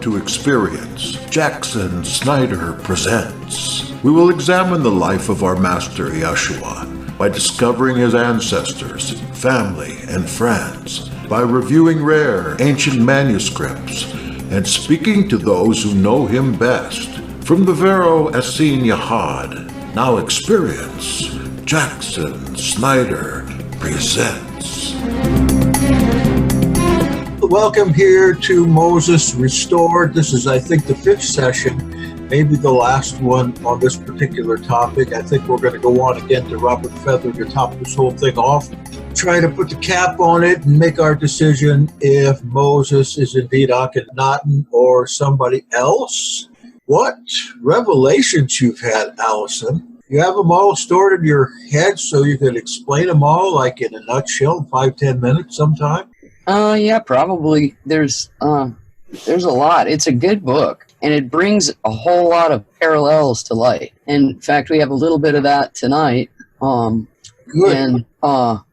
to experience, Jackson Snyder presents. We will examine the life of our Master Yeshua by discovering his ancestors, family, and friends, by reviewing rare ancient manuscripts, and speaking to those who know him best. From the Vero Essene Yahad, now experience, Jackson Snyder presents. Welcome here to Moses Restored. This is, I think, the 5th session, maybe the last one on this particular topic. I think we're going to go on again to Robert Feather to top this whole thing off, try to put the cap on it and make our decision if Moses is indeed Akhenaten or somebody else. What revelations you've had, Allyson. You have them all stored in your head so you can explain them all, like in a nutshell, 5-10 minutes sometime? Yeah, probably. There's a lot. It's a good book, and it brings a whole lot of parallels to light. In fact, we have a little bit of that tonight. Good. And I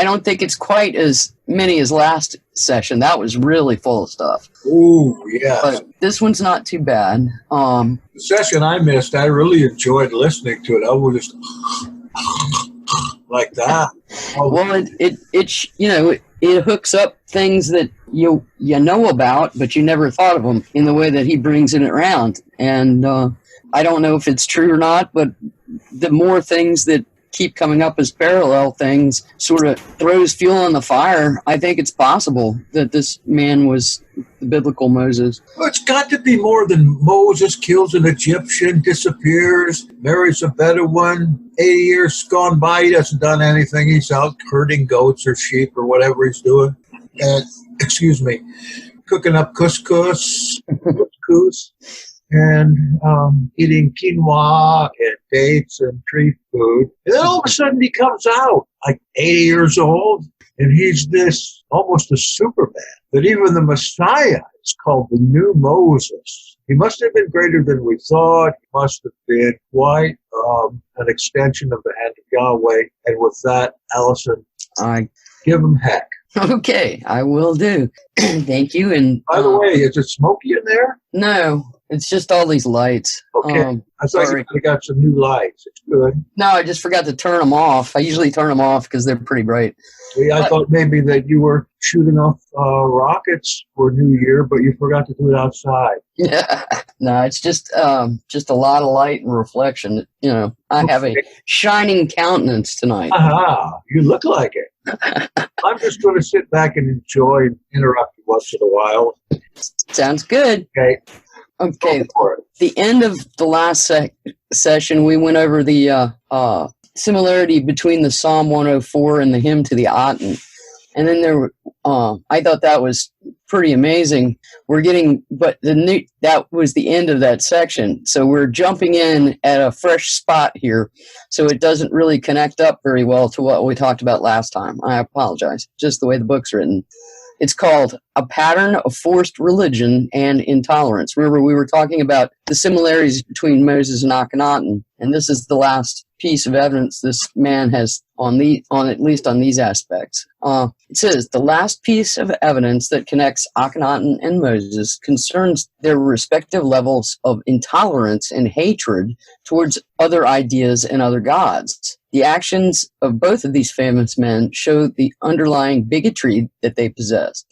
don't think it's quite as many as last session. That was really full of stuff. Ooh, yes. But this one's not too bad. The session I missed, I really enjoyed listening to it. I was just like that. Well, it hooks up things that you know about, but you never thought of them in the way that he brings it around. And I don't know if it's true or not, but the more things that keep coming up as parallel things sort of throws fuel on the fire. I think it's possible that this man was the biblical Moses. Well, it's got to be more than Moses kills an Egyptian, disappears, marries a Bedouin. 80 years gone by, he hasn't done anything. He's out herding goats or sheep or whatever he's doing. And, cooking up couscous, and eating quinoa and dates and tree food. And then all of a sudden he comes out like 80 years old, and he's this almost a Superman. That even the Messiah is called the new Moses. He must have been greater than we thought. He must have been quite an extension of the hand of Yahweh. And with that, Allyson, I give him heck. Okay, I will do. Thank you. And by the way, is it smoky in there? No, it's just all these lights. Okay. I thought you got some new lights. It's good. No, I just forgot to turn them off. I usually turn them off because they're pretty bright. See, I thought maybe that you were shooting off rockets for New Year, but you forgot to do it outside. Yeah. No, it's just a lot of light and reflection. You know, I have a shining countenance tonight. Aha, you look like it. I'm just going to sit back and enjoy and interrupt you once in a while. Sounds good. Okay. The end of the last session, we went over the similarity between the Psalm 104 and the hymn to the Aten. And then I thought that was pretty amazing. That was the end of that section. So we're jumping in at a fresh spot here. So it doesn't really connect up very well to what we talked about last time. I apologize. Just the way the book's written. It's called A Pattern of Forced Religion and Intolerance. Remember, we were talking about the similarities between Moses and Akhenaten, and this is the last piece of evidence this man has on at least on these aspects. It says, the last piece of evidence that connects Akhenaten and Moses concerns their respective levels of intolerance and hatred towards other ideas and other gods. The actions of both of these famous men show the underlying bigotry that they possessed.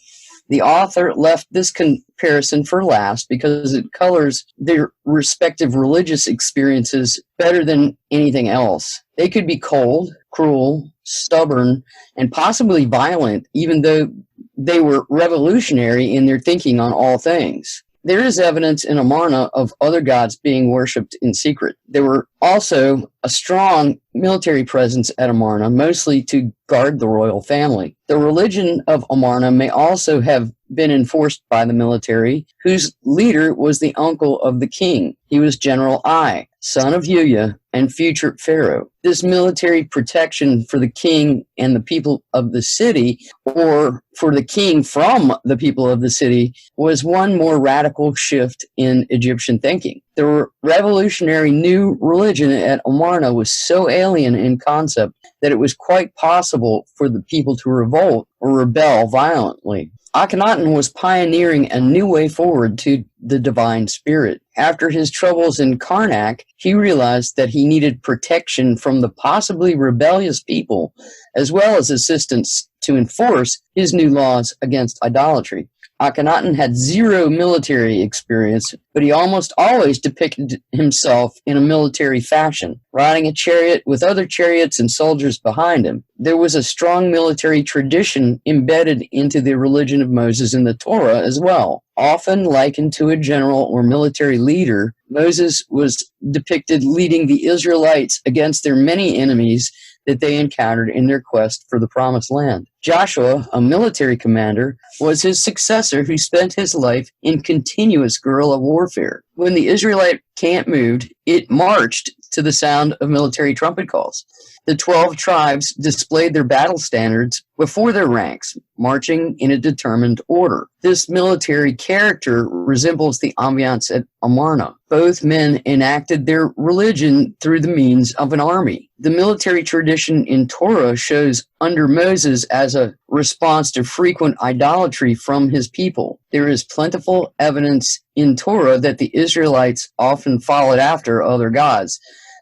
The author left this comparison for last because it colors their respective religious experiences better than anything else. They could be cold, cruel, stubborn, and possibly violent, even though they were revolutionary in their thinking on all things. There is evidence in Amarna of other gods being worshipped in secret. There were also a strong military presence at Amarna, mostly to guard the royal family. The religion of Amarna may also have been enforced by the military, whose leader was the uncle of the king. He was General Ai, son of Yuya, and future pharaoh. This military protection for the king and the people of the city, or for the king from the people of the city, was one more radical shift in Egyptian thinking. The revolutionary new religion at Amarna was so alien in concept that it was quite possible for the people to revolt or rebel violently. Akhenaten was pioneering a new way forward to the divine spirit. After his troubles in Karnak, he realized that he needed protection from the possibly rebellious people, as well as assistance to enforce his new laws against idolatry. Akhenaten had zero military experience, but he almost always depicted himself in a military fashion, riding a chariot with other chariots and soldiers behind him. There was a strong military tradition embedded into the religion of Moses in the Torah as well. Often likened to a general or military leader, Moses was depicted leading the Israelites against their many enemies that they encountered in their quest for the promised land. Joshua, a military commander, was his successor who spent his life in continuous guerrilla warfare. When the Israelite camp moved, it marched to the sound of military trumpet calls. The 12 tribes displayed their battle standards before their ranks, marching in a determined order. This military character resembles the ambiance at Amarna. Both men enacted their religion through the means of an army. The military tradition in Torah shows under Moses as a response to frequent idolatry from his people. There is plentiful evidence in Torah that the Israelites often followed after other gods,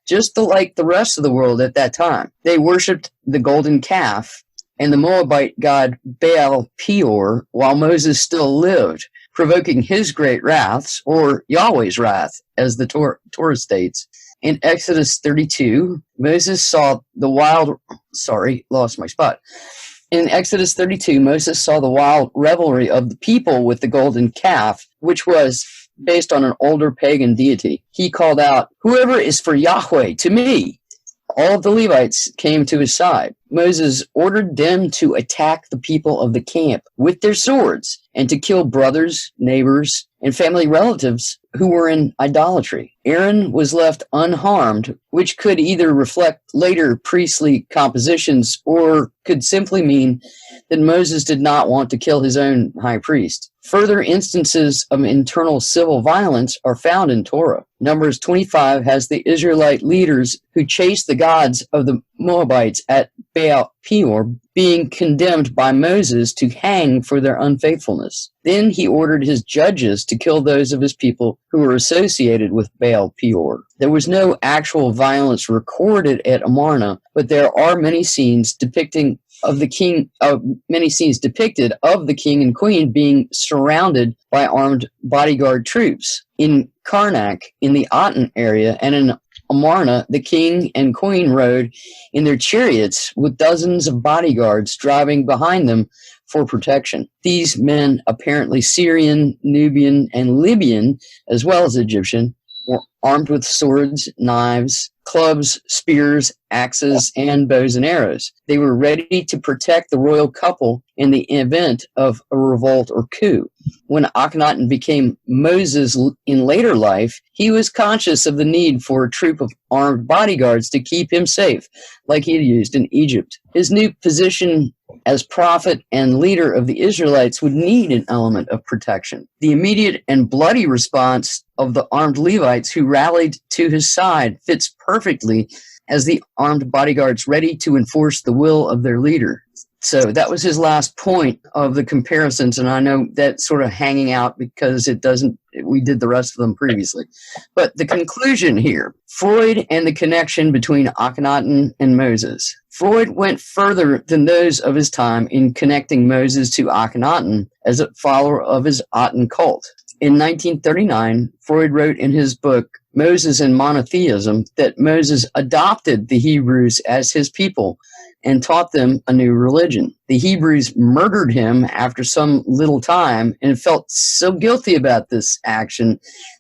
just like the rest of the world at that time. They worshipped the golden calf and the Moabite god Baal Peor while Moses still lived, provoking his great wraths, or Yahweh's wrath, as the Torah states. In Exodus 32, Moses saw the wild... In Exodus 32, Moses saw the wild revelry of the people with the golden calf, which was based on an older pagan deity. He called out, "Whoever is for Yahweh, to me!" All of the Levites came to his side. Moses ordered them to attack the people of the camp with their swords and to kill brothers, neighbors, and family relatives who were in idolatry. Aaron was left unharmed, which could either reflect later priestly compositions or could simply mean that Moses did not want to kill his own high priest. Further instances of internal civil violence are found in Torah. Numbers 25 has the Israelite leaders who chased the gods of the Moabites at Baal Peor being condemned by Moses to hang for their unfaithfulness. Then he ordered his judges to kill those of his people who were associated with Baal Peor. There was no actual violence recorded at Amarna, but there are many scenes depicted of the king and queen being surrounded by armed bodyguard troops. In Karnak, in the Aten area, and in Amarna, the king and queen rode in their chariots with dozens of bodyguards driving behind them for protection. These men, apparently Syrian, Nubian, and Libyan, as well as Egyptian, were armed with swords, knives, clubs, spears, axes, and bows and arrows. They were ready to protect the royal couple in the event of a revolt or coup. When Akhenaten became Moses in later life, he was conscious of the need for a troop of armed bodyguards to keep him safe, like he had used in Egypt. His new position as prophet and leader of the Israelites would need an element of protection. The immediate and bloody response of the armed Levites who rallied to his side fits perfectly as the armed bodyguards ready to enforce the will of their leader. So that was his last point of the comparisons, and I know that's sort of hanging out because we did the rest of them previously. But the conclusion here, Freud and the connection between Akhenaten and Moses. Freud went further than those of his time in connecting Moses to Akhenaten as a follower of his Aten cult. In 1939, Freud wrote in his book, Moses and Monotheism, that Moses adopted the Hebrews as his people and taught them a new religion. The Hebrews murdered him after some little time and felt so guilty about this action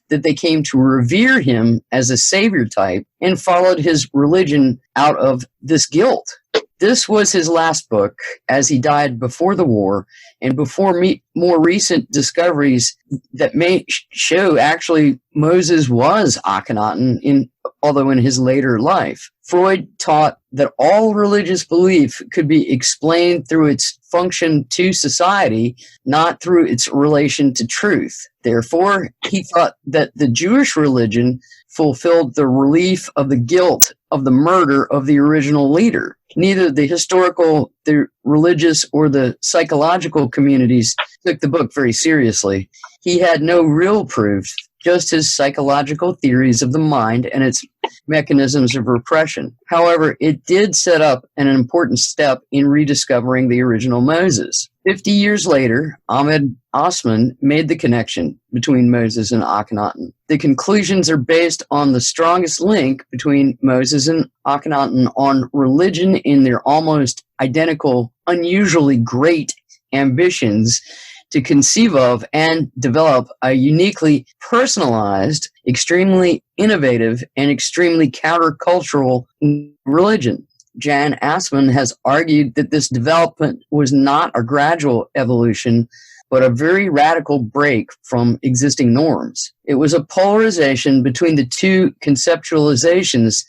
that they came to revere him as a savior type and followed his religion out of this guilt. This was his last book, as he died before the war and before more recent discoveries that may show actually Moses was Akhenaten, although in his later life. Freud taught that all religious belief could be explained through its function to society, not through its relation to truth. Therefore, he thought that the Jewish religion fulfilled the relief of the guilt of the murder of the original leader. Neither the historical, the religious, or the psychological communities took the book very seriously. He had no real proof, just his psychological theories of the mind and its mechanisms of repression. However, it did set up an important step in rediscovering the original Moses. 50 years later, Ahmed Osman made the connection between Moses and Akhenaten. The conclusions are based on the strongest link between Moses and Akhenaten on religion in their almost identical, unusually great ambitions to conceive of and develop a uniquely personalized, extremely innovative, and extremely countercultural religion. Jan Assmann has argued that this development was not a gradual evolution, but a very radical break from existing norms. It was a polarization between the two conceptualizations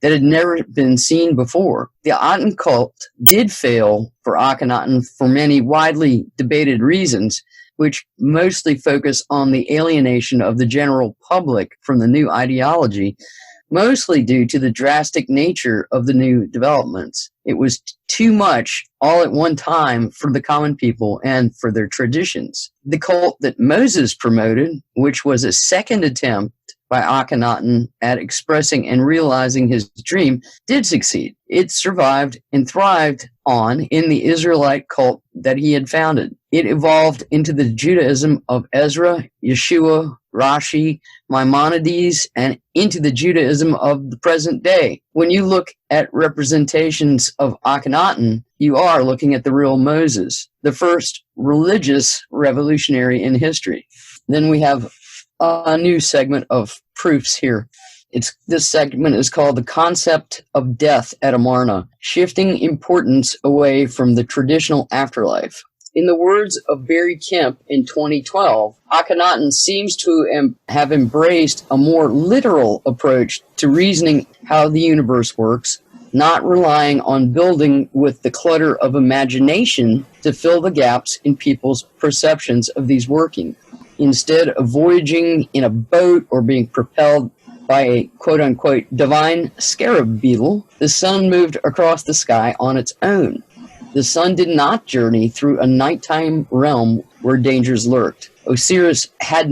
that had never been seen before. The Aten cult did fail for Akhenaten for many widely debated reasons, which mostly focus on the alienation of the general public from the new ideology, mostly due to the drastic nature of the new developments. It was too much all at one time for the common people and for their traditions. The cult that Moses promoted, which was a second attempt by Akhenaten at expressing and realizing his dream, did succeed. It survived and thrived on in the Israelite cult that he had founded. It evolved into the Judaism of Ezra, Yeshua, Rashi, Maimonides, and into the Judaism of the present day. When you look at representations of Akhenaten, you are looking at the real Moses, the first religious revolutionary in history. Then we have a new segment of proofs here. This segment is called The Concept of Death at Amarna, Shifting Importance Away from the Traditional Afterlife. In the words of Barry Kemp in 2012, Akhenaten seems to have embraced a more literal approach to reasoning how the universe works, not relying on building with the clutter of imagination to fill the gaps in people's perceptions of these working. Instead of voyaging in a boat or being propelled by a quote-unquote divine scarab beetle, the sun moved across the sky on its own. The sun did not journey through a nighttime realm where dangers lurked. Osiris had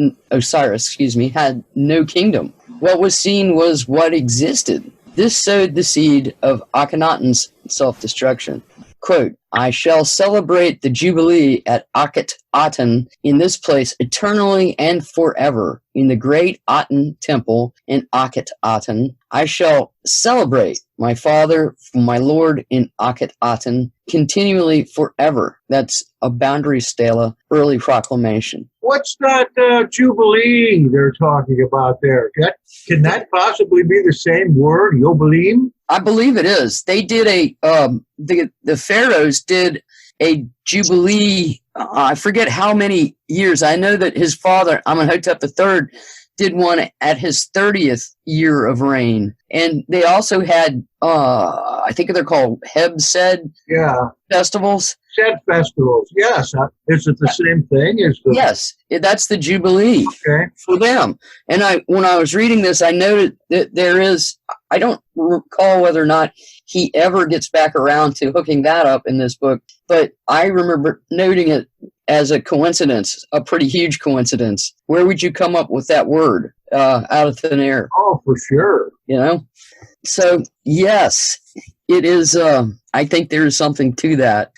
no kingdom. What was seen was what existed. This sowed the seed of Akhenaten's self-destruction. Quote, I shall celebrate the Jubilee at Akhenaten in this place eternally and forever. In the great Aten temple in Akhenaten, I shall celebrate my Father, my Lord in Akhenaten, continually forever. That's a boundary stela, early proclamation. What's that Jubilee they're talking about there? Can that possibly be the same word, Yobelim? I believe it is. They did the pharaohs did a Jubilee, I forget how many years. I know that his father, Amenhotep III, did one at his 30th year of reign. And they also had, I think they're called Heb-Sed festivals. Sed festivals, yes. Is it the same thing? Yes, that's the Jubilee for them. And when I was reading this, I noted that there is, I don't recall whether or not he ever gets back around to hooking that up in this book, but I remember noting it as a coincidence, a pretty huge coincidence. Where would you come up with that word out of thin air? Oh, for sure. You know? So, yes, it is, I think there is something to that.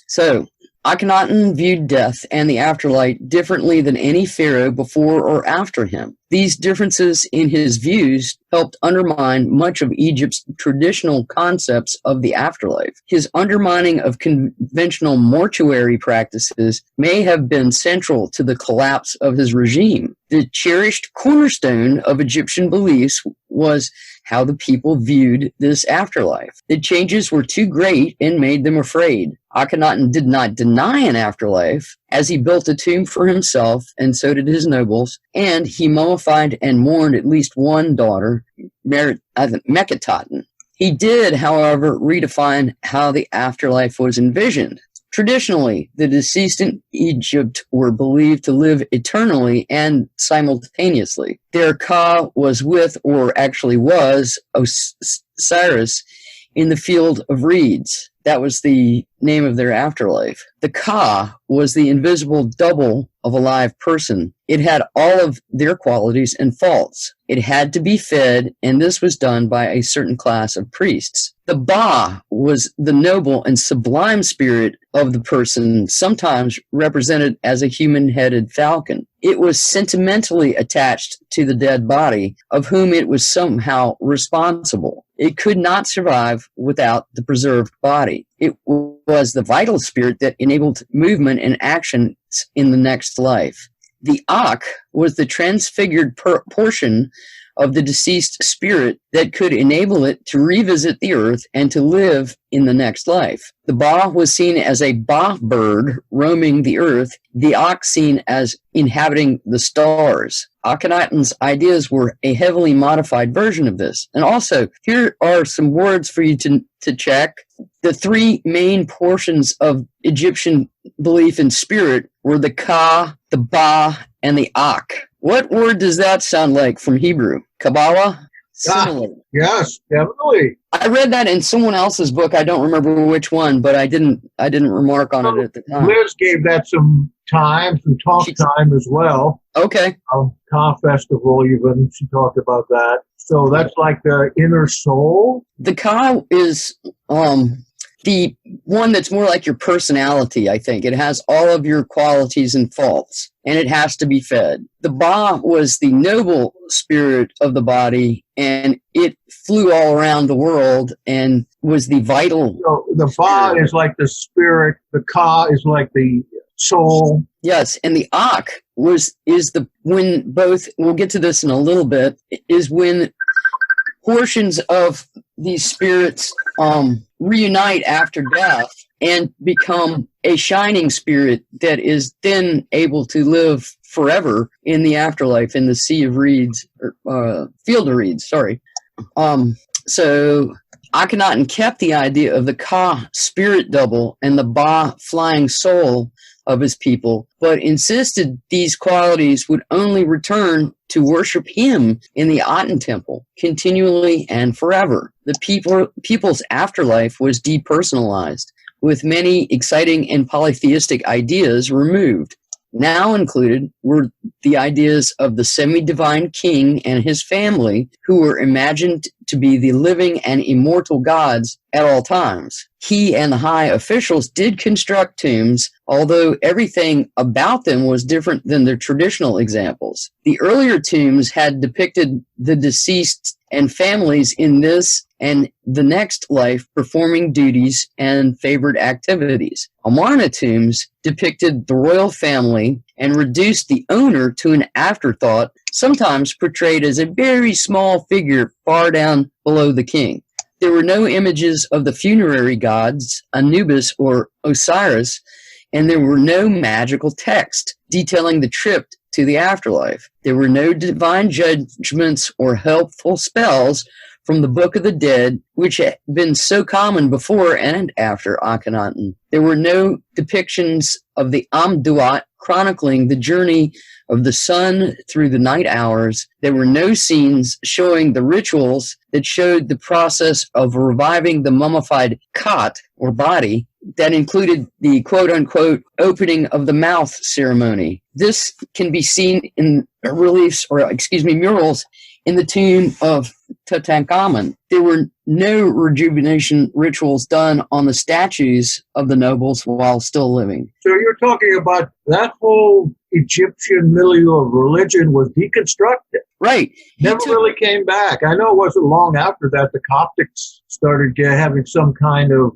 So, Akhenaten viewed death and the afterlife differently than any pharaoh before or after him. These differences in his views helped undermine much of Egypt's traditional concepts of the afterlife. His undermining of conventional mortuary practices may have been central to the collapse of his regime. The cherished cornerstone of Egyptian beliefs was how the people viewed this afterlife. The changes were too great and made them afraid. Akhenaten did not deny an afterlife, as he built a tomb for himself, and so did his nobles, and he mummified and mourned at least one daughter, Akhenaten. He did, however, redefine how the afterlife was envisioned. Traditionally, the deceased in Egypt were believed to live eternally and simultaneously. Their Ka was with, or actually was, Osiris in the field of reeds. That was the name of their afterlife. The Ka was the invisible double of a live person. It had all of their qualities and faults. It had to be fed, and this was done by a certain class of priests. The Ba was the noble and sublime spirit of the person, sometimes represented as a human-headed falcon. It was sentimentally attached to the dead body, of whom it was somehow responsible. It could not survive without the preserved body. It was the vital spirit that enabled movement and action in the next life. The Ak was the transfigured portion of the deceased spirit that could enable it to revisit the earth and to live in the next life. The Ba was seen as a Ba bird roaming the earth, the Ak seen as inhabiting the stars. Akhenaten's ideas were a heavily modified version of this. And also, here are some words for you to check. The three main portions of Egyptian belief in spirit were the Ka, the Ba, and the Ak. What word does that sound like from Hebrew? Kabbalah? Similar. Yes, definitely. I read that in someone else's book. I don't remember which one, but I didn't remark on it at the time. Liz gave that some time, some talk time as well. Okay. Ka Festival even, she talked about that. So that's like the inner soul? The Ka is the one that's more like your personality, I think. It has all of your qualities and faults, and it has to be fed. The Ba was the noble spirit of the body, and it flew all around the world and was the vital. So the Ba is like the spirit, the Ka is like the soul. Yes, and the Ak when both, we'll get to this in a little bit, is when portions of these spirits reunite after death and become a shining spirit that is then able to live forever in the afterlife, in the sea of reeds, or field of reeds, sorry. So Akhenaten kept the idea of the Ka spirit double and the Ba flying soul of his people, but insisted these qualities would only return to worship him in the Aten temple, continually and forever. The people's afterlife was depersonalized, with many exciting and polytheistic ideas removed. Now included were the ideas of the semi-divine king and his family, who were imagined to be the living and immortal gods at all times. He and the high officials did construct tombs, although everything about them was different than their traditional examples. The earlier tombs had depicted the deceased and families in this and the next life performing duties and favored activities. Amarna tombs depicted the royal family and reduced the owner to an afterthought, sometimes portrayed as a very small figure far down below the king. There were no images of the funerary gods, Anubis or Osiris, and there were no magical text detailing the trip to the afterlife. There were no divine judgments or helpful spells from the Book of the Dead, which had been so common before and after Akhenaten. There were no depictions of the Amduat chronicling the journey of the sun through the night hours. There were no scenes showing the rituals that showed the process of reviving the mummified Khat, or body, that included the quote-unquote opening of the mouth ceremony. This can be seen in murals in the tomb of Tutankhamun. There were no rejuvenation rituals done on the statues of the nobles while still living. So you're talking about that whole Egyptian milieu of religion was deconstructed. Right. Never really came back. I know it wasn't long after that the Coptics started having some kind of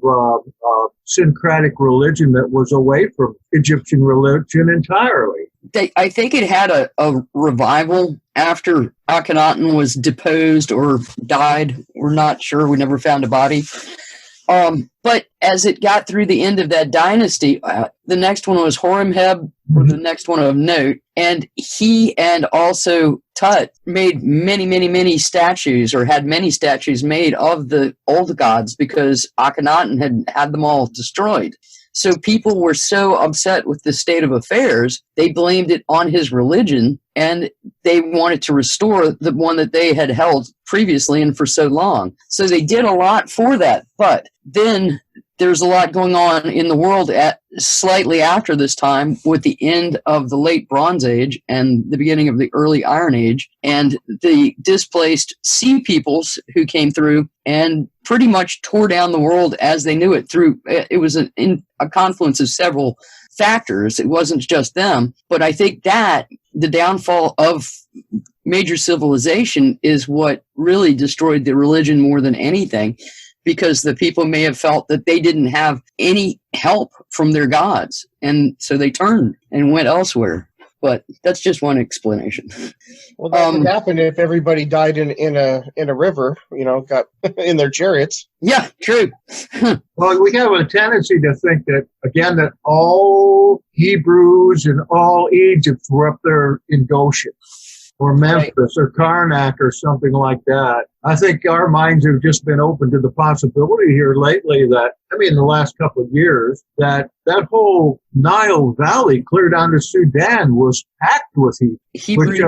syncretic religion that was away from Egyptian religion entirely. I think it had a revival after Akhenaten was deposed or died. We're not sure. We never found a body. But as it got through the end of that dynasty, the next one was Horemheb, or the next one of note, and he and also Tut made many statues, or had many statues made of the old gods, because Akhenaten had them all destroyed. So people were so upset with the state of affairs, they blamed it on his religion, and they wanted to restore the one that they had held previously and for so long. So they did a lot for that. But then there's a lot going on in the world slightly after this time, with the end of the late Bronze Age and the beginning of the early Iron Age, and the displaced sea peoples who came through and pretty much tore down the world as they knew it. It was a confluence of several factors. It wasn't just them, but I think that the downfall of major civilization is what really destroyed the religion more than anything, because the people may have felt that they didn't have any help from their gods, and so they turned and went elsewhere. But that's just one explanation. Well, that would happen if everybody died in a river, got in their chariots. Yeah, true. Well, we have a tendency to think that, again, that all Hebrews and all Egypt were up there in Goshen, or Memphis, or Karnak, or something like that. I think our minds have just been open to the possibility here lately that, in the last couple of years, that whole Nile Valley clear down to Sudan was packed with Hebrews.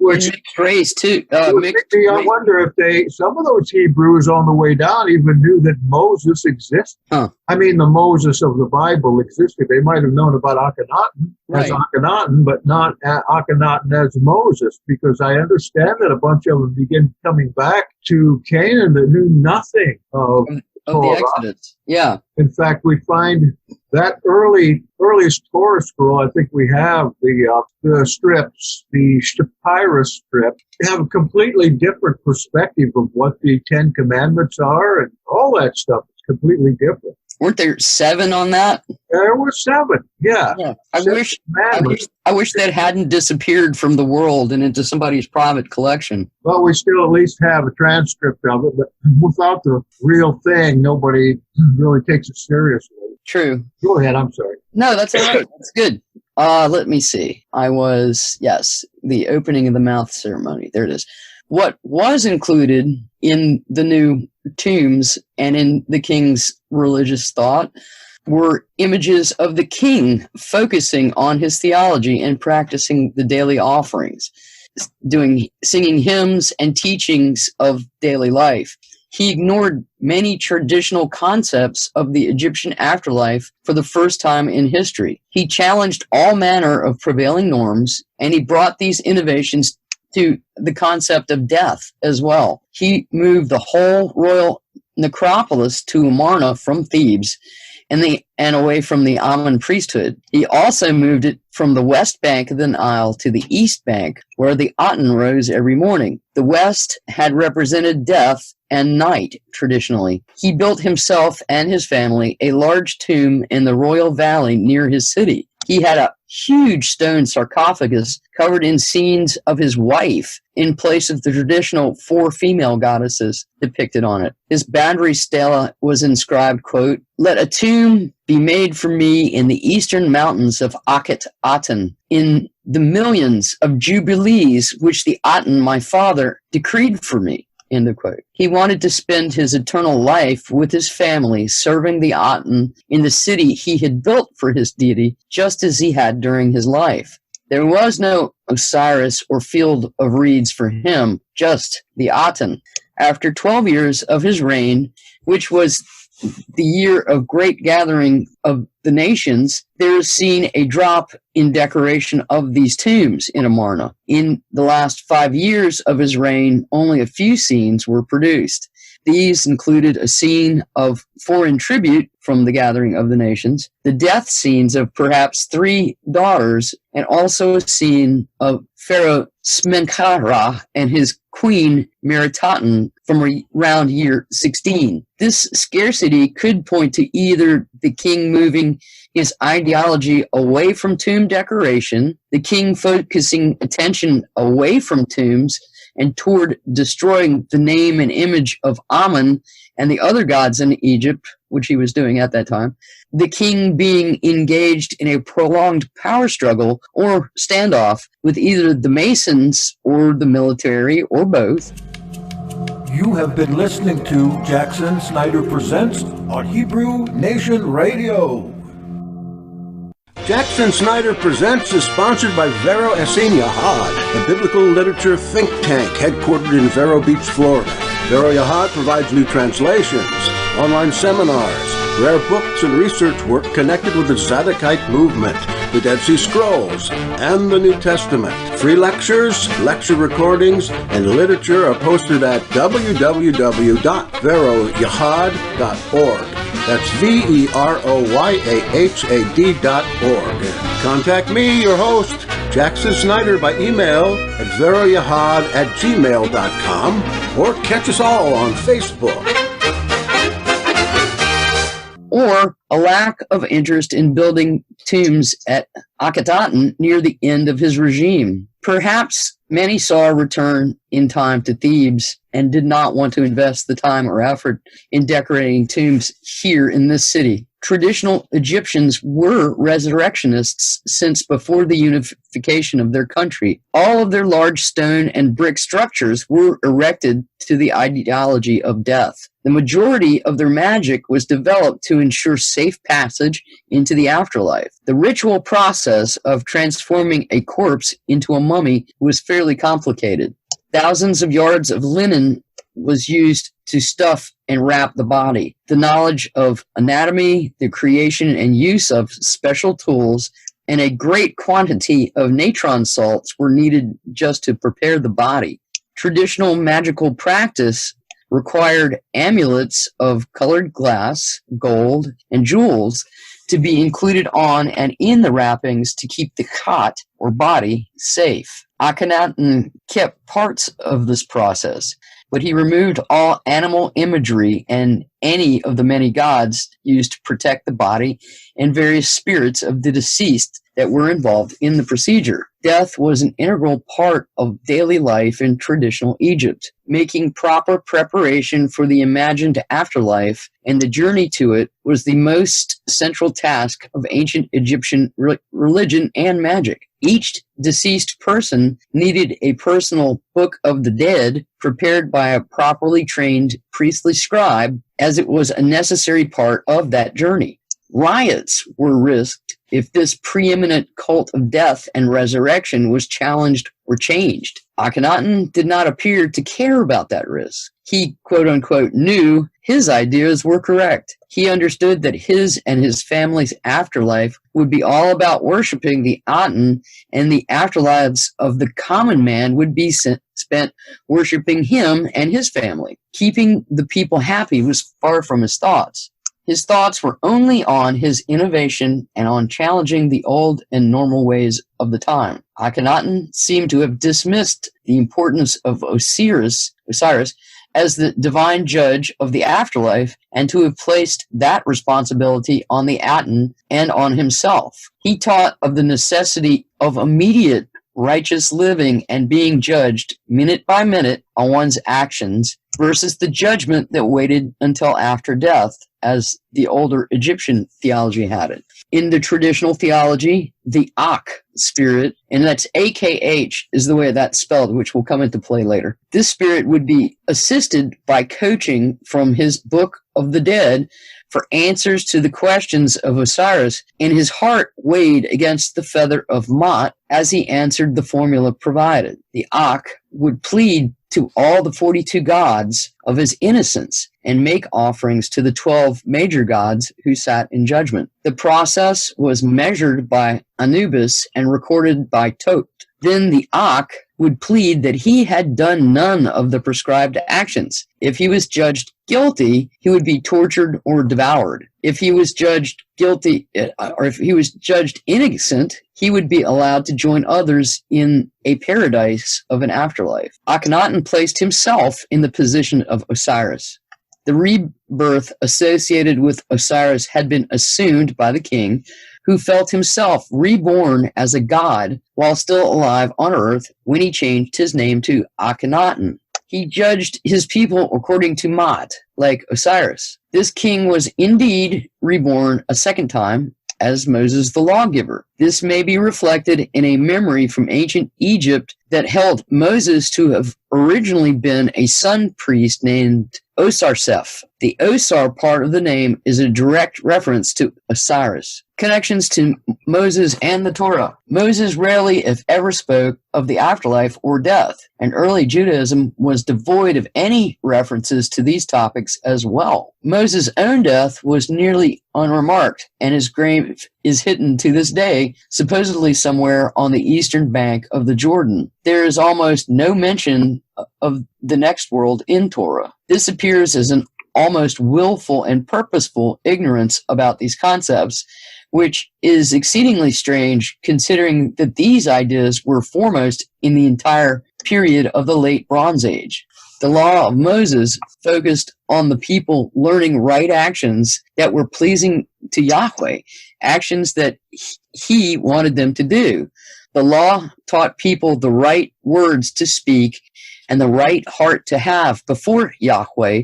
Which mixed race too. I wonder if some of those Hebrews on the way down even knew that Moses existed. Huh. The Moses of the Bible existed. They might have known about Akhenaten as Akhenaten, but not Akhenaten as Moses, because I understand that a bunch of them begin coming back to Canaan that knew nothing of the Exodus. Yeah. In fact, we find that earliest Torah scroll, I think we have the strips, the papyrus strip, have a completely different perspective of what the Ten Commandments are, and all that stuff is completely different. Weren't there 7 on that? There were 7, yeah. I wish that hadn't disappeared from the world and into somebody's private collection. Well, we still at least have a transcript of it, but without the real thing, nobody really takes it seriously. True. Go ahead, I'm sorry. No, that's all right. That's good. Let me see. The opening of the mouth ceremony. There it is. What was included in the new tombs and in the king's religious thought were images of the king focusing on his theology and practicing the daily offerings, singing hymns and teachings of daily life. He ignored many traditional concepts of the Egyptian afterlife for the first time in history. He challenged all manner of prevailing norms, and he brought these innovations to the concept of death as well. He moved the whole royal necropolis to Amarna from Thebes and away from the Amun priesthood. He also moved it from the west bank of the Nile to the east bank, where the Aten rose every morning. The west had represented death and night traditionally. He built himself and his family a large tomb in the royal valley near his city. He had a huge stone sarcophagus covered in scenes of his wife in place of the traditional 4 female goddesses depicted on it. His boundary stela was inscribed, quote, "Let a tomb be made for me in the eastern mountains of Akhenaten, in the millions of jubilees which the Aten, my father, decreed for me." End of quote. He wanted to spend his eternal life with his family, serving the Aten in the city he had built for his deity, just as he had during his life. There was no Osiris or field of reeds for him, just the Aten. After 12 years of his reign, which was the year of great gathering of the nations, there is seen a drop in decoration of these tombs in Amarna. In the last 5 years of his reign, only a few scenes were produced. These included a scene of foreign tribute from the gathering of the nations, the death scenes of perhaps 3 daughters, and also a scene of Pharaoh Smenkhara and his queen Akhenaten from around year 16. This scarcity could point to either the king moving his ideology away from tomb decoration, the king focusing attention away from tombs and toward destroying the name and image of Amun and the other gods in Egypt, which he was doing at that time, the king being engaged in a prolonged power struggle or standoff with either the Masons or the military or both. You have been listening to Jackson Snyder Presents on Hebrew Nation Radio. Jackson Snyder Presents is sponsored by Vero Essin Yahad, a biblical literature think tank headquartered in Vero Beach, Florida. Vero Yahad provides new translations, online seminars, rare books and research work connected with the Zadokite movement, the Dead Sea Scrolls, and the New Testament. Free lectures, lecture recordings, and literature are posted at www.veroyahad.org. That's VEROYAHAD.org. Contact me, your host, Jackson Snyder, by email at veroyahad@gmail.com or catch us all on Facebook. Or a lack of interest in building tombs at Akhenaten near the end of his regime. Perhaps many saw a return in time to Thebes and did not want to invest the time or effort in decorating tombs here in this city. Traditional Egyptians were resurrectionists since before the unification of their country. All of their large stone and brick structures were erected to the ideology of death. The majority of their magic was developed to ensure safe passage into the afterlife. The ritual process of transforming a corpse into a mummy was fairly complicated. Thousands of yards of linen was used to stuff and wrap the body. The knowledge of anatomy, the creation and use of special tools, and a great quantity of natron salts were needed just to prepare the body. Traditional magical practice required amulets of colored glass, gold, and jewels to be included on and in the wrappings to keep the cot or body safe. Akhenaten kept parts of this process, but he removed all animal imagery and any of the many gods used to protect the body and various spirits of the deceased that were involved in the procedure. Death was an integral part of daily life in traditional Egypt. Making proper preparation for the imagined afterlife and the journey to it was the most central task of ancient Egyptian religion and magic. Each deceased person needed a personal Book of the Dead prepared by a properly trained priestly scribe, as it was a necessary part of that journey. Riots were risked if this preeminent cult of death and resurrection was challenged or changed. Akhenaten did not appear to care about that risk. He, quote-unquote, knew his ideas were correct. He understood that his and his family's afterlife would be all about worshiping the Aten, and the afterlives of the common man would be spent worshiping him and his family. Keeping the people happy was far from his thoughts. His thoughts were only on his innovation and on challenging the old and normal ways of the time. Akhenaten seemed to have dismissed the importance of Osiris as the divine judge of the afterlife and to have placed that responsibility on the Aten and on himself. He taught of the necessity of immediate righteous living and being judged minute by minute on one's actions versus the judgment that waited until after death, as the older Egyptian theology had it. In the traditional theology, the Akh spirit, and that's AKH is the way that's spelled, which will come into play later. This spirit would be assisted by coaching from his Book of the Dead for answers to the questions of Osiris, and his heart weighed against the feather of Mot as he answered the formula provided. The Akh would plead to all the 42 gods of his innocence and make offerings to the 12 major gods who sat in judgment. The process was measured by Anubis and recorded by Tot. Then the Akh would plead that he had done none of the prescribed actions. If he was judged guilty, he would be tortured or devoured. If he was judged guilty, or if he was judged innocent, he would be allowed to join others in a paradise of an afterlife. Akhenaten placed himself in the position of Osiris. The rebirth associated with Osiris had been assumed by the king, who felt himself reborn as a god while still alive on earth when he changed his name to Akhenaten. He judged his people according to Ma'at, like Osiris. This king was indeed reborn a second time as Moses the lawgiver. This may be reflected in a memory from ancient Egypt that held Moses to have originally been a sun priest named Osarseph. The Osar part of the name is a direct reference to Osiris. Connections to Moses and the Torah. Moses rarely, if ever, spoke of the afterlife or death, and early Judaism was devoid of any references to these topics as well. Moses' own death was nearly unremarked, and his grave is hidden to this day, supposedly somewhere on the eastern bank of the Jordan. There is almost no mention of the next world in Torah. This appears as an almost willful and purposeful ignorance about these concepts, which is exceedingly strange considering that these ideas were foremost in the entire period of the Late Bronze Age. The law of Moses focused on the people learning right actions that were pleasing to Yahweh, actions that he wanted them to do. The law taught people the right words to speak and the right heart to have before Yahweh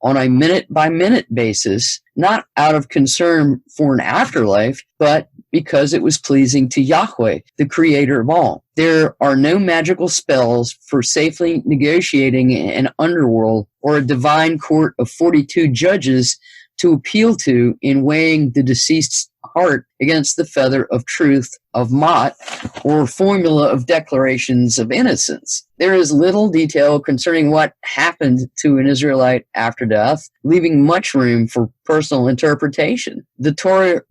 on a minute-by-minute basis, not out of concern for an afterlife, but because it was pleasing to Yahweh, the creator of all. There are no magical spells for safely negotiating an underworld or a divine court of 42 judges to appeal to in weighing the deceased's heart against the feather of truth of Ma'at or formula of declarations of innocence. There is little detail concerning what happened to an Israelite after death, leaving much room for personal interpretation. The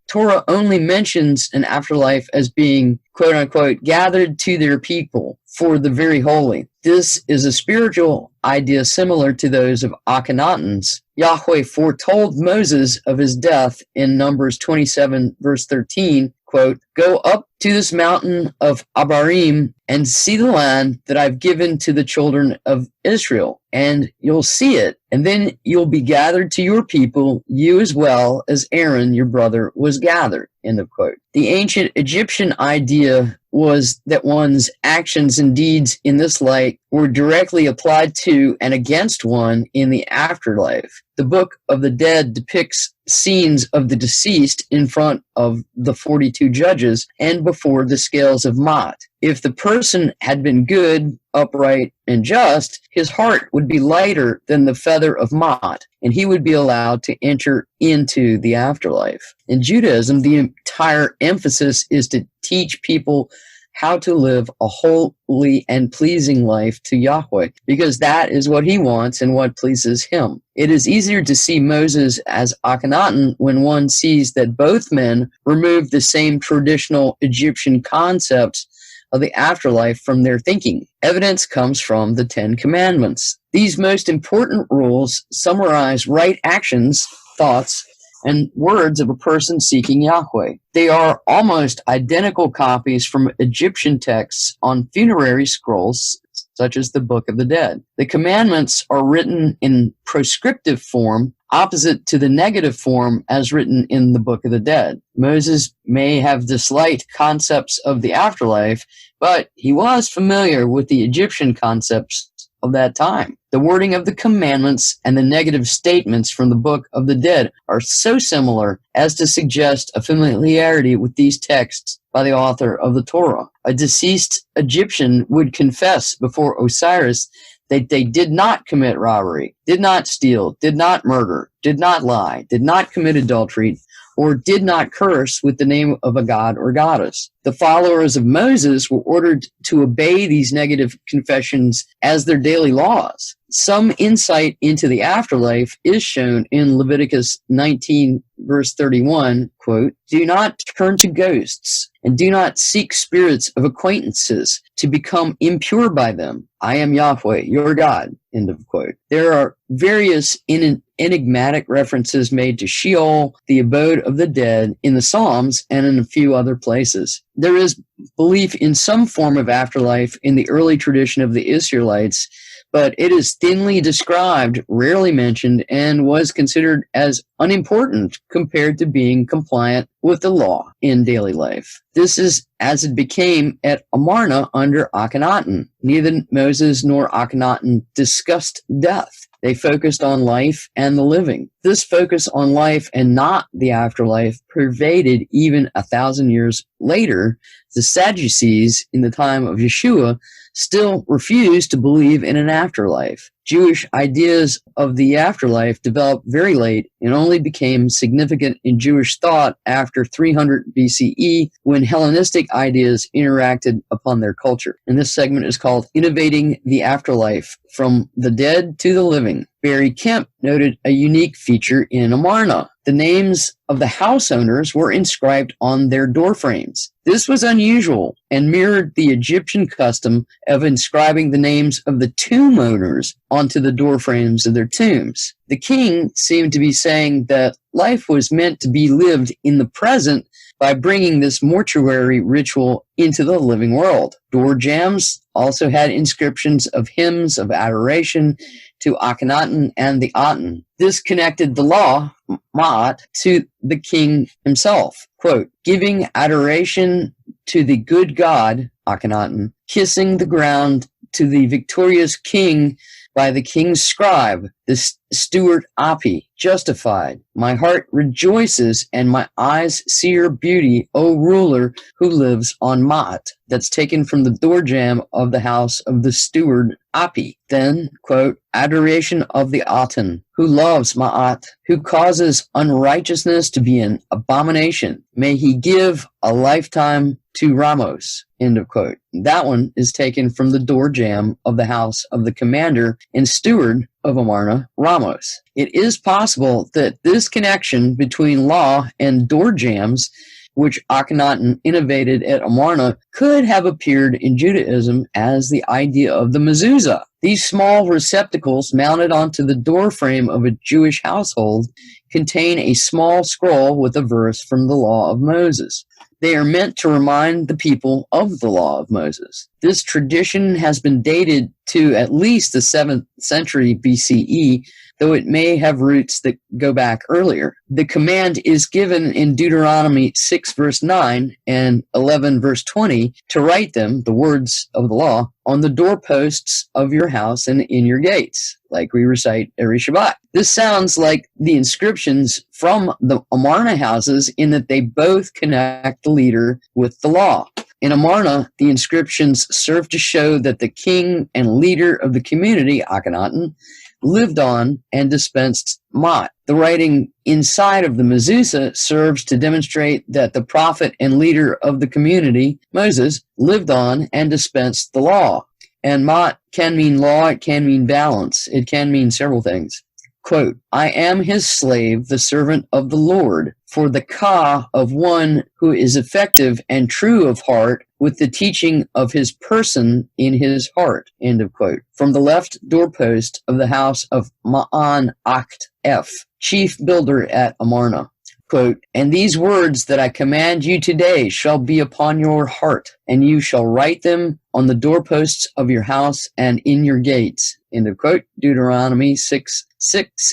Torah only mentions an afterlife as being, quote-unquote, gathered to their people for the very holy. This is a spiritual idea similar to those of Akhenaten's. Yahweh foretold Moses of his death in Numbers 27, verse 13, quote, "Go up to this mountain of Abarim and see the land that I've given to the children of Israel, and you'll see it, and then you'll be gathered to your people, you as well as Aaron, your brother, was gathered," end of quote. The ancient Egyptian idea was that one's actions and deeds in this light were directly applied to and against one in the afterlife. The Book of the Dead depicts scenes of the deceased in front of the 42 judges and before the scales of Ma'at. If the person had been good, upright, and just, his heart would be lighter than the feather of Ma'at, and he would be allowed to enter into the afterlife. In Judaism, the entire emphasis is to teach people how to live a holy and pleasing life to Yahweh, because that is what he wants and what pleases him. It is easier to see Moses as Akhenaten when one sees that both men removed the same traditional Egyptian concepts of the afterlife from their thinking. Evidence comes from the 10 Commandments. These most important rules summarize right actions, thoughts, and words of a person seeking Yahweh. They are almost identical copies from Egyptian texts on funerary scrolls, such as the Book of the Dead. The commandments are written in prescriptive form, opposite to the negative form as written in the Book of the Dead. Moses may have disliked concepts of the afterlife, but he was familiar with the Egyptian concepts of that time. The wording of the commandments and the negative statements from the Book of the Dead are so similar as to suggest a familiarity with these texts by the author of the Torah. A deceased Egyptian would confess before Osiris that they did not commit robbery, did not steal, did not murder, did not lie, did not commit adultery, or did not curse with the name of a god or goddess. The followers of Moses were ordered to obey these negative confessions as their daily laws. some insight into the afterlife is shown in Leviticus 19, verse 31, quote, "Do not turn to ghosts, and do not seek spirits of acquaintances to become impure by them. I am Yahweh, your God," end of quote. There are various enigmatic references made to Sheol, the abode of the dead, in the Psalms and in a few other places. There is belief in some form of afterlife in the early tradition of the Israelites, but it is thinly described, rarely mentioned, and was considered as unimportant compared to being compliant with the law in daily life. This is as it became at Amarna under Akhenaten. Neither Moses nor Akhenaten discussed death. They focused on life and the living. This focus on life and not the afterlife pervaded even 1,000 years later. The Sadducees in the time of Yeshua still refused to believe in an afterlife. Jewish ideas of the afterlife developed very late and only became significant in Jewish thought after 300 BCE when Hellenistic ideas interacted upon their culture. And this segment is called Innovating the Afterlife, From the Dead to the Living. Barry Kemp noted a unique feature in Amarna. The names of the house owners were inscribed on their door frames. This was unusual and mirrored the Egyptian custom of inscribing the names of the tomb owners onto the door frames of their tombs. The king seemed to be saying that life was meant to be lived in the present by bringing this mortuary ritual into the living world. Door jambs also had inscriptions of hymns of adoration to Akhenaten and the Aten. This connected the law, Ma'at, to the king himself. Quote, "Giving adoration to the good God, Akhenaten, kissing the ground to the victorious king by the king's scribe, the steward Api, justified. My heart rejoices and my eyes see your beauty, O ruler who lives on Ma'at." That's taken from the door jamb of the house of the steward Api. Then, quote, "Adoration of the Aten, who loves Ma'at, who causes unrighteousness to be an abomination. May he give a lifetime to Ramos," end of quote. That one is taken from the door jamb of the house of the commander and steward of Amarna, Ramos. It is possible that this connection between law and door jambs, which Akhenaten innovated at Amarna, could have appeared in Judaism as the idea of the mezuzah. These small receptacles mounted onto the door frame of a Jewish household contain a small scroll with a verse from the Law of Moses. They are meant to remind the people of the Law of Moses. This tradition has been dated to at least the 7th century BCE, though it may have roots that go back earlier. The command is given in Deuteronomy 6 verse 9 and 11 verse 20 to write them, the words of the law, on the doorposts of your house and in your gates, like we recite every Shabbat. This sounds like the inscriptions from the Amarna houses in that they both connect the leader with the law. In Amarna, the inscriptions serve to show that the king and leader of the community, Akhenaten, lived on and dispensed Ma'at. The writing inside of the mezuzah serves to demonstrate that the prophet and leader of the community, Moses, lived on and dispensed the law. And Ma'at can mean law, it can mean balance, it can mean several things. Quote, "I am his slave, the servant of the Lord, for the ka of one who is effective and true of heart with the teaching of his person in his heart," end of quote. From the left doorpost of the house of Ma'an Acht F, chief builder at Amarna. Quote, "And these words that I command you today shall be upon your heart, and you shall write them on the doorposts of your house and in your gates." End of quote. Deuteronomy 6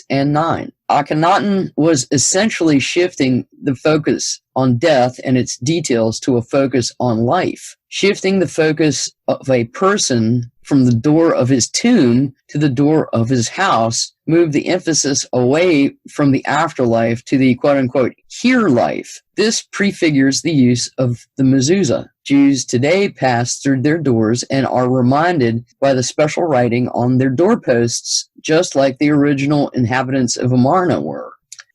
and 9. Akhenaten was essentially shifting the focus on death and its details to a focus on life, shifting the focus of a person from the door of his tomb to the door of his house, moved the emphasis away from the afterlife to the quote-unquote here life. This prefigures the use of the mezuzah. Jews today pass through their doors and are reminded by the special writing on their doorposts, just like the original inhabitants of Amarna were.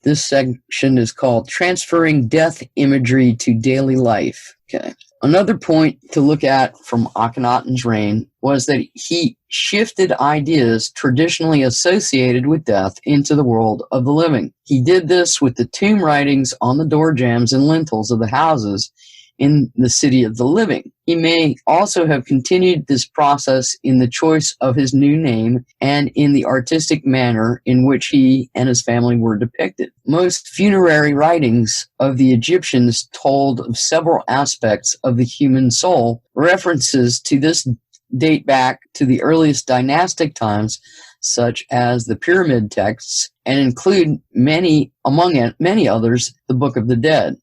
This section is called Transferring Death Imagery to Daily Life. Okay. Another point to look at from Akhenaten's reign was that he shifted ideas traditionally associated with death into the world of the living. He did this with the tomb writings on the door jambs and lintels of the houses in the city of the living. He may also have continued this process in the choice of his new name and in the artistic manner in which he and his family were depicted. Most funerary writings of the Egyptians told of several aspects of the human soul. References to this date back to the earliest dynastic times, such as the pyramid texts, and include among many others, the Book of the Dead.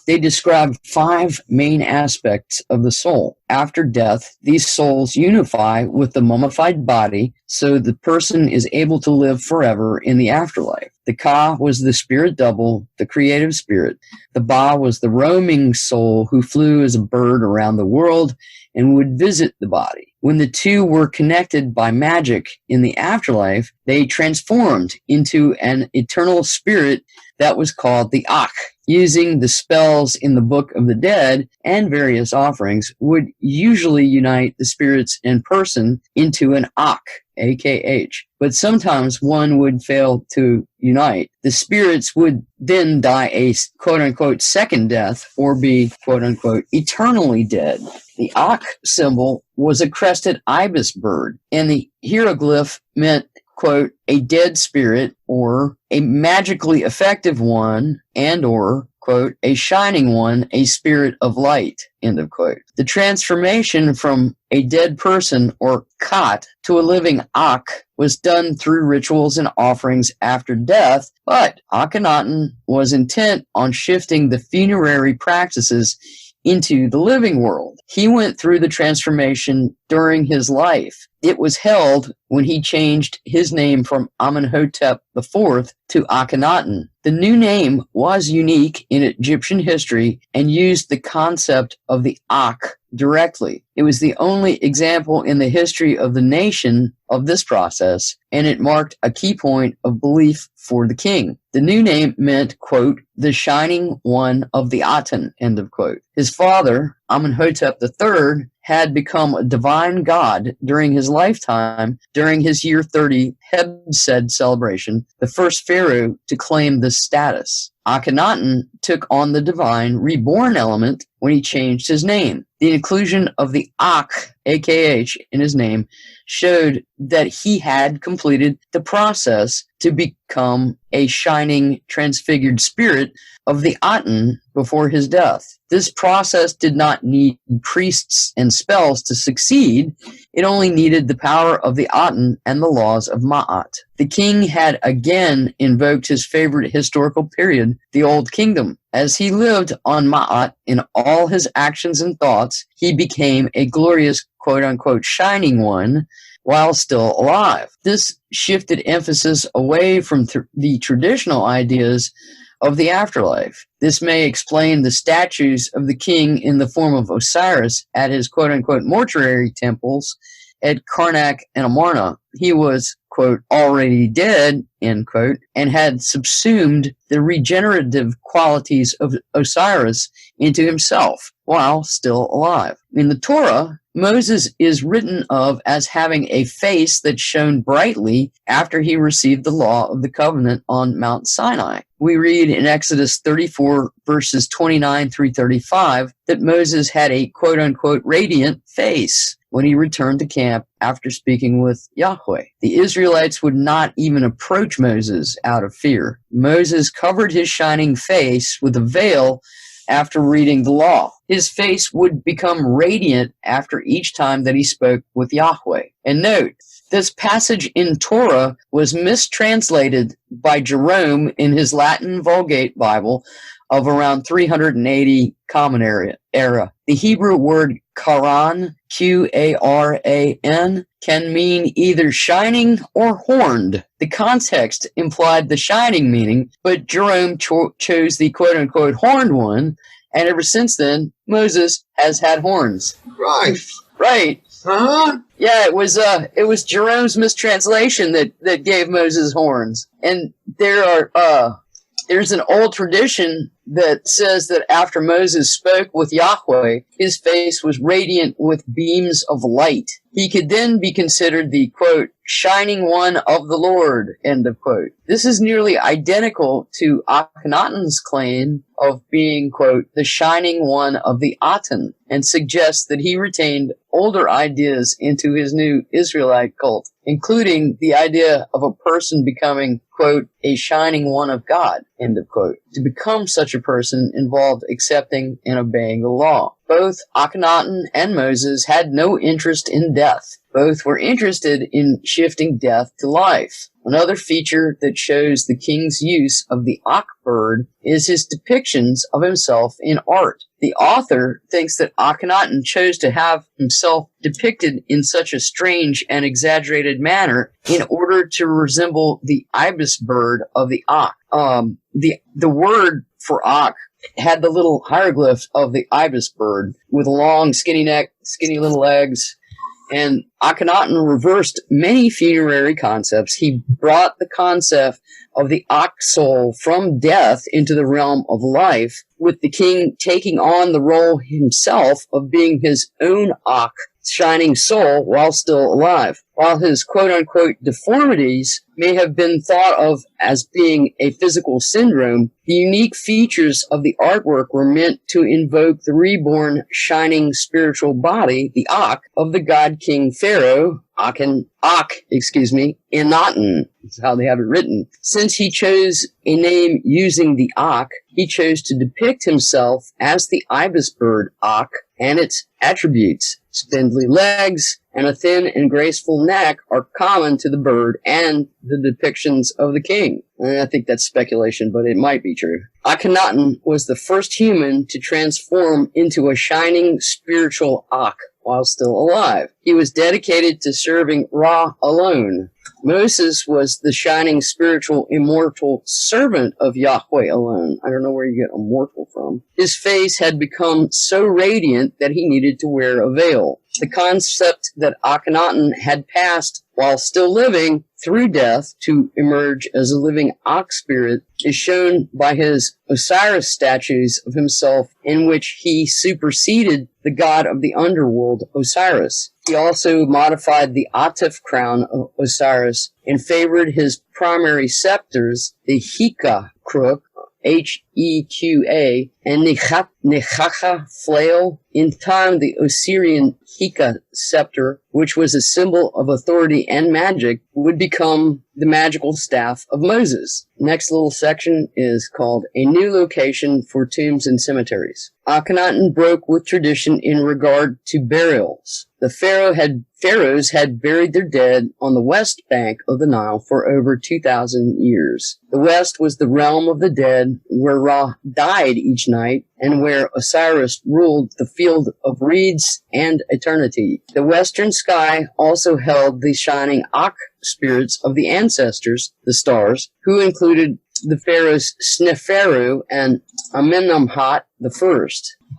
They describe 5 main aspects of the soul. After death, these souls unify with the mummified body, so the person is able to live forever in the afterlife. The Ka was the spirit double, the creative spirit. The Ba was the roaming soul who flew as a bird around the world and would visit the body. When the two were connected by magic in the afterlife, they transformed into an eternal spirit that was called the Akh. Using the spells in the Book of the Dead and various offerings would usually unite the spirits and person into an Akh, AKH. But sometimes one would fail to unite. The spirits would then die a quote-unquote second death or be quote-unquote eternally dead. The Akh symbol was a crested ibis bird, and the hieroglyph meant quote, a dead spirit or a magically effective one and or, quote, a shining one, a spirit of light, end of quote. The transformation from a dead person or Khat to a living Akh was done through rituals and offerings after death, but Akhenaten was intent on shifting the funerary practices into the living world. He went through the transformation during his life. It was held when he changed his name from Amenhotep IV to Akhenaten. The new name was unique in Egyptian history and used the concept of the Akh directly. It was the only example in the history of the nation of this process, and it marked a key point of belief for the king. The new name meant, quote, the shining one of the Aten, end of quote. His father, Amenhotep III, had become a divine god during his lifetime during his year 30 Hebsed celebration, the first pharaoh to claim this status. Akhenaten took on the divine reborn element when he changed his name. The inclusion of the Akh, AKH, in his name showed that he had completed the process to become a shining, transfigured spirit of the Aten before his death. This process did not need priests and spells to succeed. It only needed the power of the Aten and the laws of Ma'at. The king had again invoked his favorite historical period, the Old Kingdom. As he lived on Ma'at in all his actions and thoughts, he became a glorious, quote-unquote, shining one while still alive. This shifted emphasis away from the traditional ideas of the afterlife. This may explain the statues of the king in the form of Osiris at his quote-unquote mortuary temples at Karnak and Amarna. He was, quote, already dead, end quote, and had subsumed the regenerative qualities of Osiris into himself while still alive. In the Torah, Moses is written of as having a face that shone brightly after he received the law of the covenant on Mount Sinai. We read in Exodus 34, verses 29 through 35, that Moses had a quote-unquote radiant face when he returned to camp after speaking with Yahweh. The Israelites would not even approach Moses out of fear. Moses covered his shining face with a veil after reading the law. His face would become radiant after each time that he spoke with Yahweh. And note, this passage in Torah was mistranslated by Jerome in his Latin Vulgate Bible of around 380 Common Era. The Hebrew word Qaran, Q-A-R-A-N, can mean either shining or horned. The context implied the shining meaning, but Jerome chose the quote-unquote horned one, and ever since then, Moses has had horns. Right. Right. Huh? Yeah, it was Jerome's mistranslation that gave Moses horns. And there There's an old tradition that says that after Moses spoke with Yahweh, his face was radiant with beams of light. He could then be considered the, quote, shining one of the Lord, end of quote. This is nearly identical to Akhenaten's claim of being, quote, the shining one of the Aten, and suggests that he retained older ideas into his new Israelite cult, including the idea of a person becoming, quote, a shining one of God, end of quote. To become such a person involved accepting and obeying the law. Both Akhenaten and Moses had no interest in death. Both were interested in shifting death to life. Another feature that shows the king's use of the Ak bird is his depictions of himself in art. The author thinks that Akhenaten chose to have himself depicted in such a strange and exaggerated manner in order to resemble the ibis bird of the Ak. The word for Ak had the little hieroglyph of the ibis bird with a long, skinny neck, skinny little legs. And Akhenaten reversed many funerary concepts. He brought the concept of the Ak soul from death into the realm of life, with the king taking on the role himself of being his own Ak, shining soul, while still alive. While his quote-unquote deformities may have been thought of as being a physical syndrome, the unique features of the artwork were meant to invoke the reborn, shining spiritual body, the Ak, of the god king pharaoh, Akhenaten. That's how they have it written. Since he chose a name using the Ak, he chose to depict himself as the ibis bird Ak and its attributes. Spindly legs and a thin and graceful neck are common to the bird and the depictions of the king. I think that's speculation, but it might be true. Akhenaten was the first human to transform into a shining spiritual Ak while still alive. He was dedicated to serving Ra alone. Moses was the shining spiritual immortal servant of Yahweh alone. I don't know where you get immortal from. His face had become so radiant that he needed to wear a veil. The concept that Akhenaten had passed while still living through death to emerge as a living Ak spirit is shown by his Osiris statues of himself, in which he superseded the god of the underworld, Osiris. He also modified the Atif crown of Osiris and favored his primary scepters, the Hika crook, Heqa, and Nechacha flail. In time, the Osirian Hika scepter, which was a symbol of authority and magic, would become the magical staff of Moses. Next little section is called A New Location for Tombs and Cemeteries. Akhenaten broke with tradition in regard to burials. The pharaohs had buried their dead on the west bank of the Nile for over 2,000 years. The west was the realm of the dead, where Ra died each night, and where Osiris ruled the field of reeds and eternity. The western sky also held the shining Ak spirits of the ancestors, the stars, who included the pharaohs Sneferu and Amenemhat I.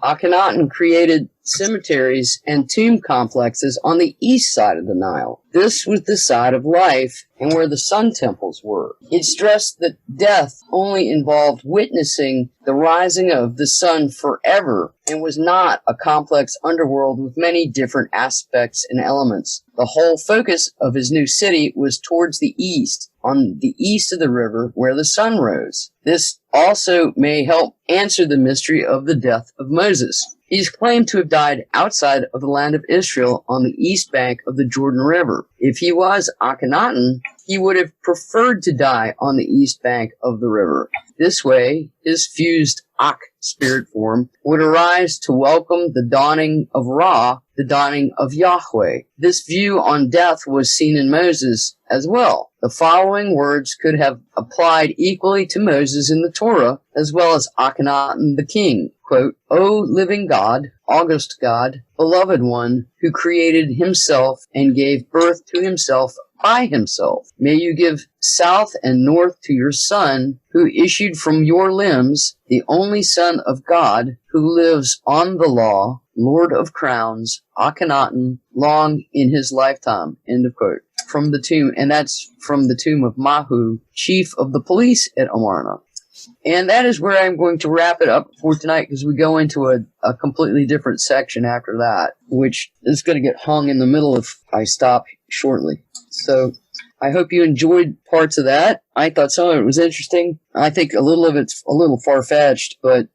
Akhenaten created cemeteries and tomb complexes on the east side of the Nile. This was the side of life and where the sun temples were. It stressed that death only involved witnessing the rising of the sun forever and was not a complex underworld with many different aspects and elements. The whole focus of his new city was towards the east, on the east of the river where the sun rose. This also may help answer the mystery of the death of Moses. He's claimed to have died outside of the land of Israel on the east bank of the Jordan River. If he was Akhenaten, he would have preferred to die on the east bank of the river. This way, his fused Ak spirit form would arise to welcome the dawning of Ra, the dawning of Yahweh. This view on death was seen in Moses as well. The following words could have applied equally to Moses in the Torah, as well as Akhenaten the king. Quote, O living God, august God, beloved one, who created himself and gave birth to himself by himself. May you give south and north to your Son, who issued from your limbs, the only Son of God, who lives on the law, Lord of crowns, Akhenaten, long in his lifetime. End of quote. From the tomb, and that's from the tomb of Mahu, chief of the police at Amarna. And that is where I'm going to wrap it up for tonight, because we go into a completely different section after that, which is going to get hung in the middle if I stop shortly. So I hope you enjoyed parts of that. I thought some of it was interesting. I think a little of it's a little far-fetched, but,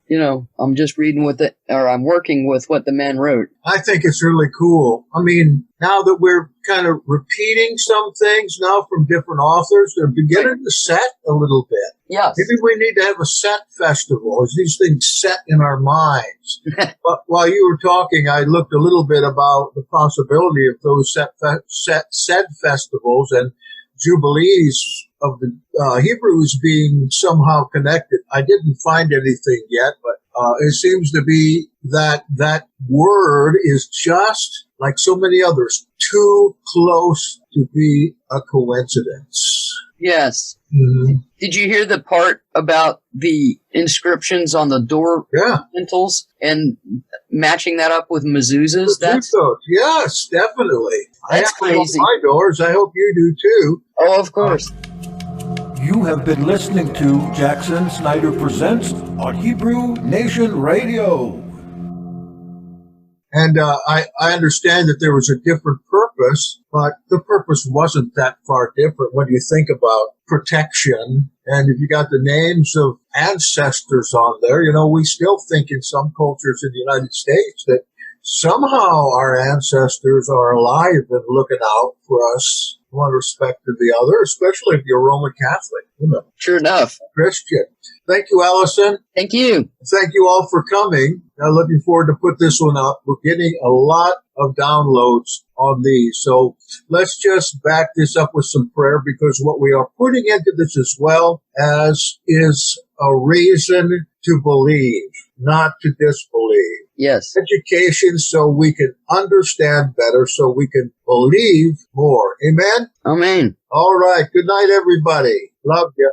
I'm just reading I'm working with what the man wrote. I think it's really cool. I mean, now that we're kind of repeating some things now from different authors, they're beginning to set a little bit. Yes. Maybe we need to have a set festival. Is these things set in our minds? But while you were talking, I looked a little bit about the possibility of those set festivals and jubilees of the Hebrews being somehow connected. I didn't find anything yet, but it seems to be that word is just, like so many others, too close to be a coincidence. Yes. Mm-hmm. Did you hear the part about the inscriptions on the door lintels and matching that up with mezuzahs? Yes, definitely. That's crazy. I have my doors. I hope you do too. Oh, of course. You have been listening to Jackson Snyder Presents on Hebrew Nation Radio. And I understand that there was a different purpose, but the purpose wasn't that far different when you think about protection. And if you got the names of ancestors on there, we still think in some cultures in the United States that somehow our ancestors are alive and looking out for us, one respect to the other, especially if you're Roman Catholic. Sure enough. Christian. Thank you, Allyson. Thank you. Thank you all for coming. I'm looking forward to put this one up. We're getting a lot of downloads on these. So let's just back this up with some prayer, because what we are putting into this as well as is a reason to believe, not to disbelieve. Yes. Education so we can understand better, so we can believe more. Amen? Amen. All right. Good night, everybody. Love you.